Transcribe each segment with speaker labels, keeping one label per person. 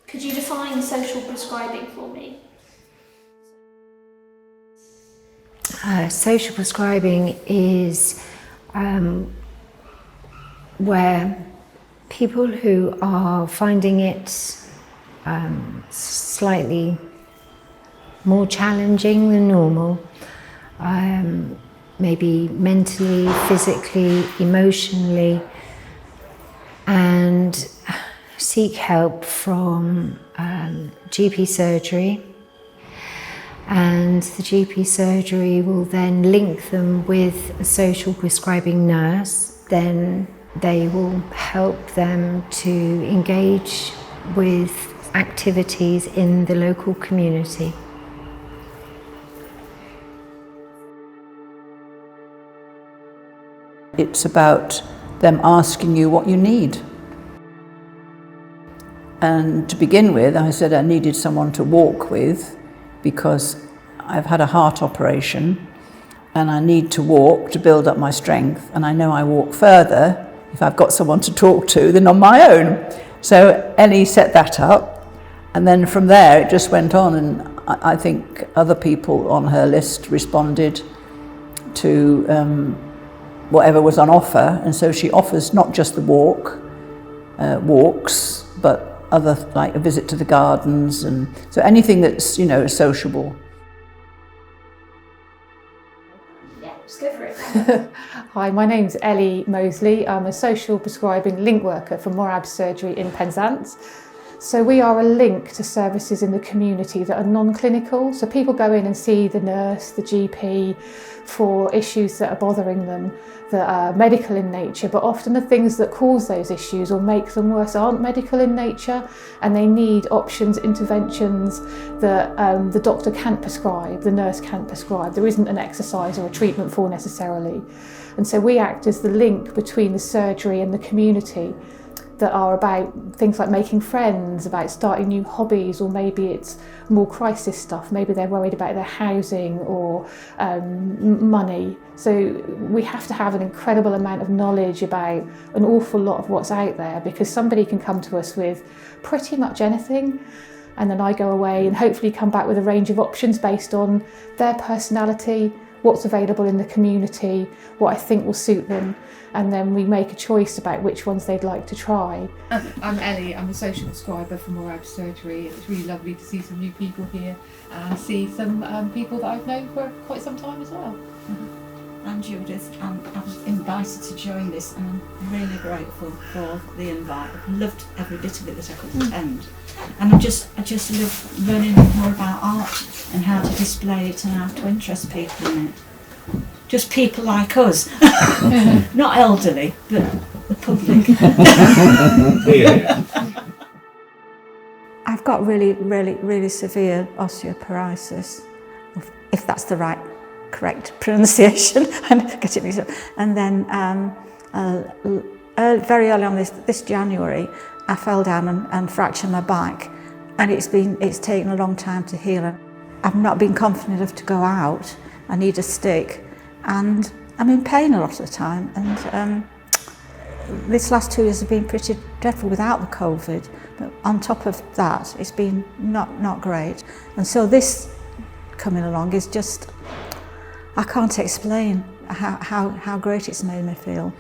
Speaker 1: Could you define social prescribing for me?
Speaker 2: Social prescribing is where people who are finding it slightly more challenging than normal, maybe mentally, physically, emotionally, and seek help from GP surgery, and the GP surgery will then link them with a social prescribing nurse. Then they will help them to engage with activities in the local community.
Speaker 3: It's about them asking you what you need. And to begin with, I said I needed someone to walk with because I've had a heart operation and I need to walk to build up my strength. And I know I walk further if I've got someone to talk to than on my own. So Ellie set that up. And then from there, it just went on. And I think other people on her list responded to whatever was on offer. And so she offers not just the walks, but other, like a visit to the gardens, and so anything that's, you know, sociable.
Speaker 1: Yeah, just go for it.
Speaker 4: Hi, my name's Ellie Moseley. I'm a social prescribing link worker for Morrab surgery in Penzance. So we are a link to services in the community that are non-clinical. So people go in and see the nurse, the GP, for issues that are bothering them, that are medical in nature, but often the things that cause those issues or make them worse aren't medical in nature, and they need options, interventions that the doctor can't prescribe, the nurse can't prescribe. There isn't an exercise or a treatment for necessarily. And so we act as the link between the surgery and the community, that are about things like making friends, about starting new hobbies, or maybe it's more crisis stuff. Maybe they're worried about their housing or money. So we have to have an incredible amount of knowledge about an awful lot of what's out there, because somebody can come to us with pretty much anything, and then I go away and hopefully come back with a range of options based on their personality, what's available in the community, what I think will suit them, and then we make a choice about which ones they'd like to try.
Speaker 5: I'm Ellie, I'm a social prescriber for Morrab surgery. It's really lovely to see some new people here and see some people that I've known for quite some time as well.
Speaker 6: I'm Judith, and I was invited to join this, and I'm really grateful for the invite. I've loved every bit of it that I could attend, and I just love learning more about art and how to display it and how to interest people in it. Just people like us, not elderly, but the public.
Speaker 7: I've got really severe osteoporosis, if that's the correct pronunciation. I'm getting mixed up. And then very early on this January, I fell down and fractured my back, and it's taken a long time to heal. I've not been confident enough to go out. I need a stick, and I'm in pain a lot of the time. And this last 2 years have been pretty dreadful without the COVID, but on top of that, it's been not great. And so this coming along is just, I can't explain how great it's made me feel.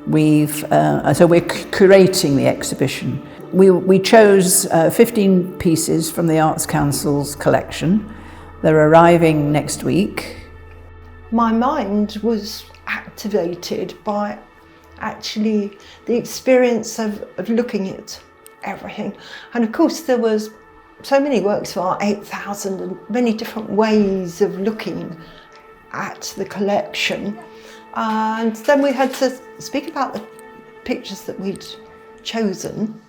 Speaker 3: So we're curating the exhibition. We chose 15 pieces from the Arts Council's collection. They're arriving next week.
Speaker 8: My mind was activated by actually the experience of looking at everything. And of course there was so many works of art, 8,000, and many different ways of looking at the collection. And then we had to speak about the pictures that we'd chosen,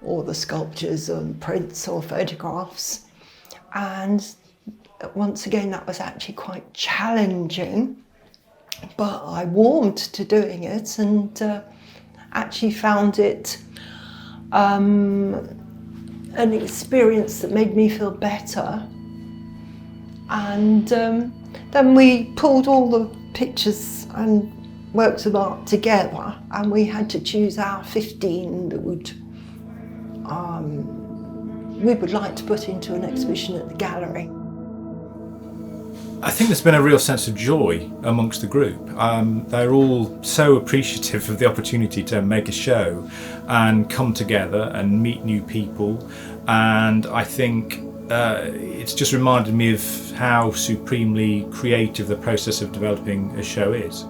Speaker 8: or the sculptures and prints or photographs. And once again, that was actually quite challenging, but I warmed to doing it, and actually found it an experience that made me feel better. And then we pulled all the pictures and works of art together, and we had to choose our 15 that would we would like to put into an exhibition at the gallery.
Speaker 9: I think there's been a real sense of joy amongst the group. They're all so appreciative of the opportunity to make a show and come together and meet new people, and I think it's just reminded me of how supremely creative the process of developing a show is.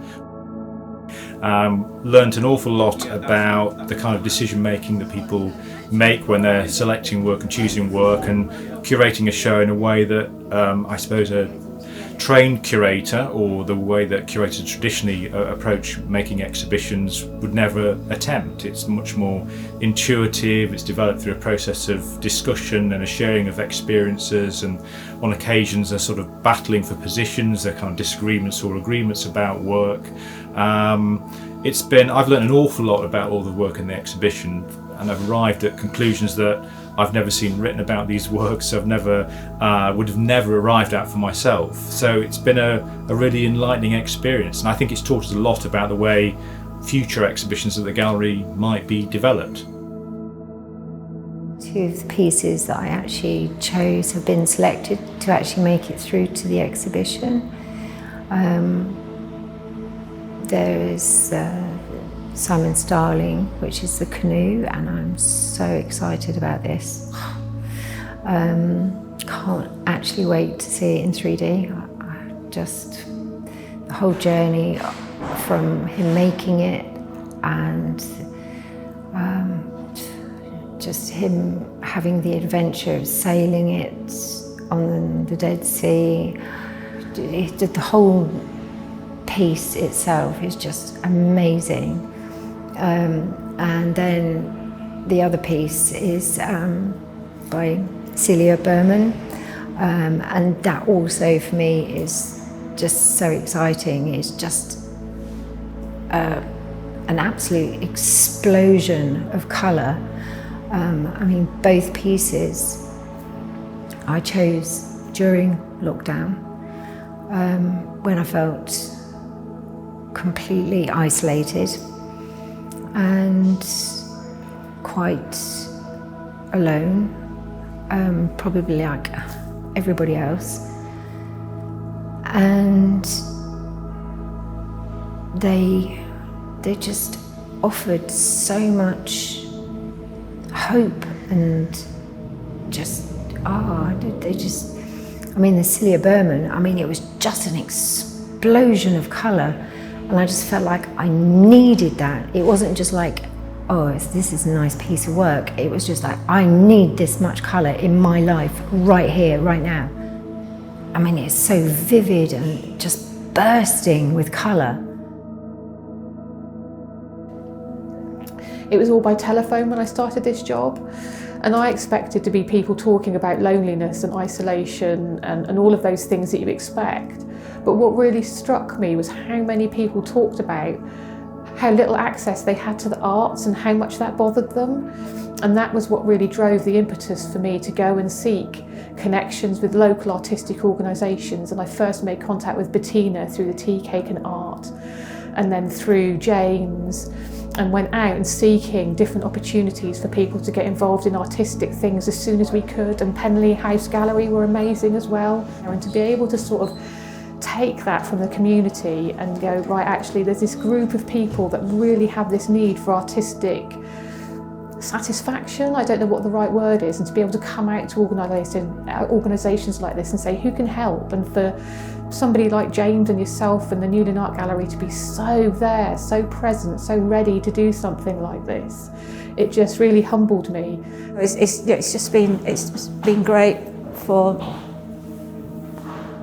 Speaker 9: Learned an awful lot about the kind of decision making that people make when they're selecting work and choosing work and curating a show in a way that I suppose a trained curator, or the way that curators traditionally approach making exhibitions, would never attempt. It's much more intuitive, it's developed through a process of discussion and a sharing of experiences, and on occasions a sort of battling for positions, they're kind of disagreements or agreements about work. I've learned an awful lot about all the work in the exhibition, and I've arrived at conclusions that I've never seen written about these works. Would have never arrived at for myself. So it's been a really enlightening experience, and I think it's taught us a lot about the way future exhibitions at the gallery might be developed.
Speaker 2: Two of the pieces that I actually chose have been selected to actually make it through to the exhibition. There is Simon Starling, which is the canoe, and I'm so excited about this. Can't actually wait to see it in 3D. The whole journey from him making it, and just him having the adventure of sailing it on the Dead Sea. The whole piece itself is just amazing. And then the other piece is by Celia Berman, and that also for me is just so exciting. It's just an absolute explosion of colour. I mean, both pieces I chose during lockdown, when I felt completely isolated and quite alone, probably like everybody else. And they just offered so much hope, and the Celia Berman, it was just an explosion of colour, and I just felt like I needed that. It wasn't just like, this is a nice piece of work. It was just like, I need this much colour in my life right here, right now. It's so vivid and just bursting with colour.
Speaker 4: It was all by telephone when I started this job, and I expected to be people talking about loneliness and isolation and all of those things that you expect. But what really struck me was how many people talked about how little access they had to the arts and how much that bothered them. And that was what really drove the impetus for me to go and seek connections with local artistic organisations. And I first made contact with Bettina through the Tea, Cake and Art, and then through James, and went out and seeking different opportunities for people to get involved in artistic things as soon as we could. And Penley House Gallery were amazing as well. And to be able to sort of take that from the community and go, right, actually there's this group of people that really have this need for artistic satisfaction, I don't know what the right word is, and to be able to come out to organisations like this and say, who can help? And for somebody like James and yourself and the Newlyn Art Gallery to be so there, so present, so ready to do something like this, it just really humbled me.
Speaker 7: It's been great for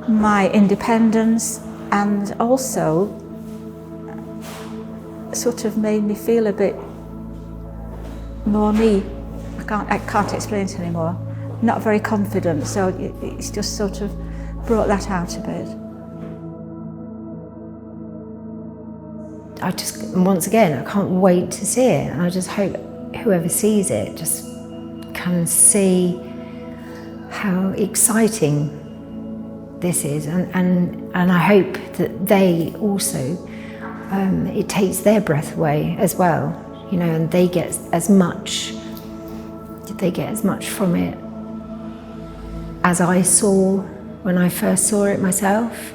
Speaker 7: my independence, and also sort of made me feel a bit more me. I can't explain it anymore. Not very confident, so it's just sort of brought that out a bit.
Speaker 2: Once again, I can't wait to see it, and I just hope whoever sees it just can see how exciting this is, and I hope that they also, it takes their breath away as well, and they get as much from it as I saw when I first saw it myself,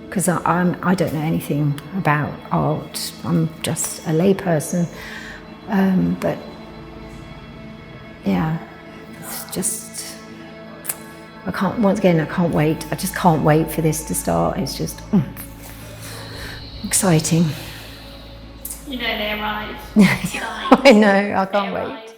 Speaker 2: because I don't know anything about art. I'm just a layperson, but yeah, it's just, I can't wait. I just can't wait for this to start. It's just exciting.
Speaker 1: You know they arrive.
Speaker 2: I know, I can't wait.